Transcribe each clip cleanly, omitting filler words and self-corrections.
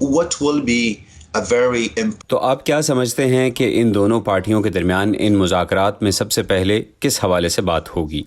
what will be a very تو آپ کیا سمجھتے ہیں کہ ان دونوں پارٹیوں کے درمیان ان مذاکرات میں سب سے پہلے کس حوالے سے بات ہوگی؟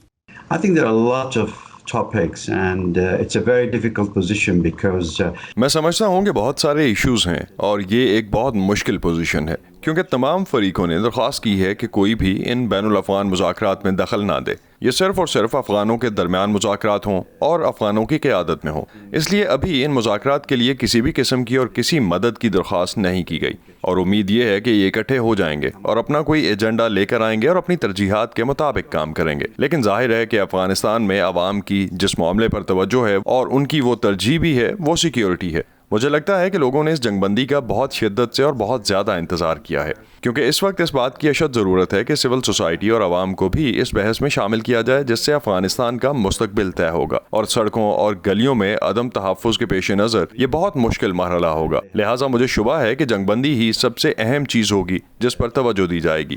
I think there are a lot of topics and it's a very difficult position because میں سمجھتا ہوں کہ بہت سارے ایشوز ہیں اور یہ ایک بہت مشکل پوزیشن ہے کیونکہ تمام فریقوں نے درخواست کی ہے کہ کوئی بھی ان بین الافغان مذاکرات میں دخل نہ دے. یہ صرف اور صرف افغانوں کے درمیان مذاکرات ہوں اور افغانوں کی قیادت میں ہوں. اس لیے ابھی ان مذاکرات کے لیے کسی بھی قسم کی اور کسی مدد کی درخواست نہیں کی گئی اور امید یہ ہے کہ یہ اکٹھے ہو جائیں گے اور اپنا کوئی ایجنڈا لے کر آئیں گے اور اپنی ترجیحات کے مطابق کام کریں گے. لیکن ظاہر ہے کہ افغانستان میں عوام کی جس معاملے پر توجہ ہے اور ان کی وہ ترجیح بھی ہے وہ سیکیورٹی ہے. مجھے لگتا ہے کہ لوگوں نے اس جنگ بندی کا بہت شدت سے اور بہت زیادہ انتظار کیا ہے کیونکہ اس وقت اس بات کی اشد ضرورت ہے کہ سول سوسائٹی اور عوام کو بھی اس بحث میں شامل کیا جائے جس سے افغانستان کا مستقبل طے ہوگا اور سڑکوں اور گلیوں میں عدم تحفظ کے پیش نظر یہ بہت مشکل مرحلہ ہوگا. لہٰذا مجھے شبہ ہے کہ جنگ بندی ہی سب سے اہم چیز ہوگی جس پر توجہ دی جائے گی.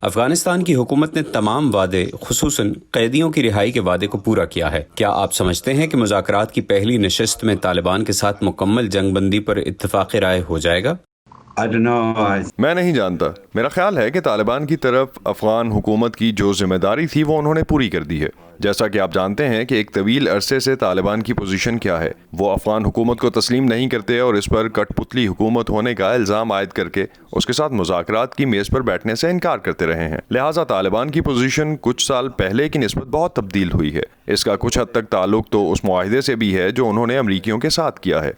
افغانستان کی حکومت نے تمام وعدے خصوصاً قیدیوں کی رہائی کے وعدے کو پورا کیا ہے. کیا آپ سمجھتے ہیں کہ مذاکرات کی پہلی نشست میں طالبان کے ساتھ مکمل جنگ بندی پر اتفاق رائے ہو جائے گا؟ I don't know. میں نہیں جانتا. میرا خیال ہے کہ طالبان کی طرف افغان حکومت کی جو ذمہ داری تھی وہ انہوں نے پوری کر دی ہے. جیسا کہ آپ جانتے ہیں کہ ایک طویل عرصے سے طالبان کی پوزیشن کیا ہے. وہ افغان حکومت کو تسلیم نہیں کرتے اور اس پر کٹ پتلی حکومت ہونے کا الزام عائد کر کے اس کے ساتھ مذاکرات کی میز پر بیٹھنے سے انکار کرتے رہے ہیں. لہٰذا طالبان کی پوزیشن کچھ سال پہلے کی نسبت بہت تبدیل ہوئی ہے. اس کا کچھ حد تک تعلق تو اس معاہدے سے بھی ہے جو انہوں نے امریکیوں کے ساتھ کیا ہے.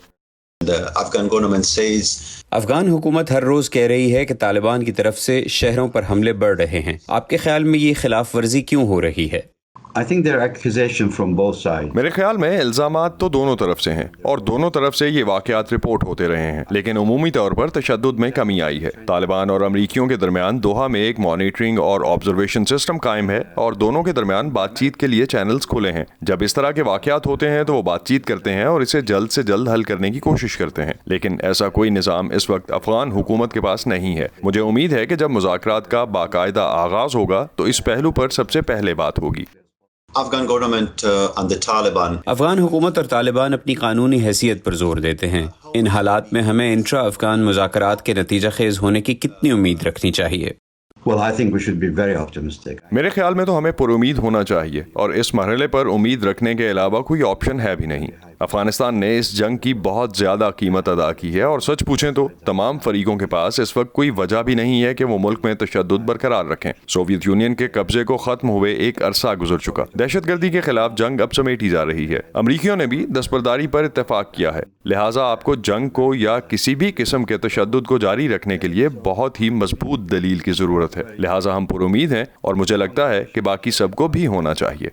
افغان حکومت ہر روز کہہ رہی ہے کہ طالبان کی طرف سے شہروں پر حملے بڑھ رہے ہیں. آپ کے خیال میں یہ خلاف ورزی کیوں ہو رہی ہے؟ I think there are accusations from both sides. میرے خیال میں الزامات تو دونوں طرف سے ہیں اور دونوں طرف سے یہ واقعات رپورٹ ہوتے رہے ہیں لیکن عمومی طور پر تشدد میں کمی آئی ہے. طالبان اور امریکیوں کے درمیان دوحہ میں ایک مانیٹرنگ اور آبزرویشن سسٹم قائم ہے اور دونوں کے درمیان بات چیت کے لیے چینلز کھلے ہیں. جب اس طرح کے واقعات ہوتے ہیں تو وہ بات چیت کرتے ہیں اور اسے جلد سے جلد حل کرنے کی کوشش کرتے ہیں. لیکن ایسا کوئی نظام اس وقت افغان حکومت کے پاس نہیں ہے. مجھے امید ہے کہ جب مذاکرات کا باقاعدہ آغاز ہوگا تو اس پہلو پر سب سے پہلے بات ہوگی. افغان حکومت اور طالبان اپنی قانونی حیثیت پر زور دیتے ہیں. ان حالات میں ہمیں انٹرا افغان مذاکرات کے نتیجہ خیز ہونے کی کتنی امید رکھنی چاہیے؟ Well, I think we should be very optimistic. میرے خیال میں تو ہمیں پر امید ہونا چاہیے اور اس مرحلے پر امید رکھنے کے علاوہ کوئی آپشن ہے بھی نہیں. افغانستان نے اس جنگ کی بہت زیادہ قیمت ادا کی ہے اور سچ پوچھیں تو تمام فریقوں کے پاس اس وقت کوئی وجہ بھی نہیں ہے کہ وہ ملک میں تشدد برقرار رکھیں. سوویت یونین کے قبضے کو ختم ہوئے ایک عرصہ گزر چکا. دہشت گردی کے خلاف جنگ اب سمیٹی جا رہی ہے. امریکیوں نے بھی دستبرداری پر اتفاق کیا ہے. لہٰذا آپ کو جنگ کو یا کسی بھی قسم کے تشدد کو جاری رکھنے کے لیے بہت ہی مضبوط دلیل کی ضرورت ہے. لہٰذا ہم پر امید ہیں اور مجھے لگتا ہے کہ باقی سب کو بھی ہونا چاہیے.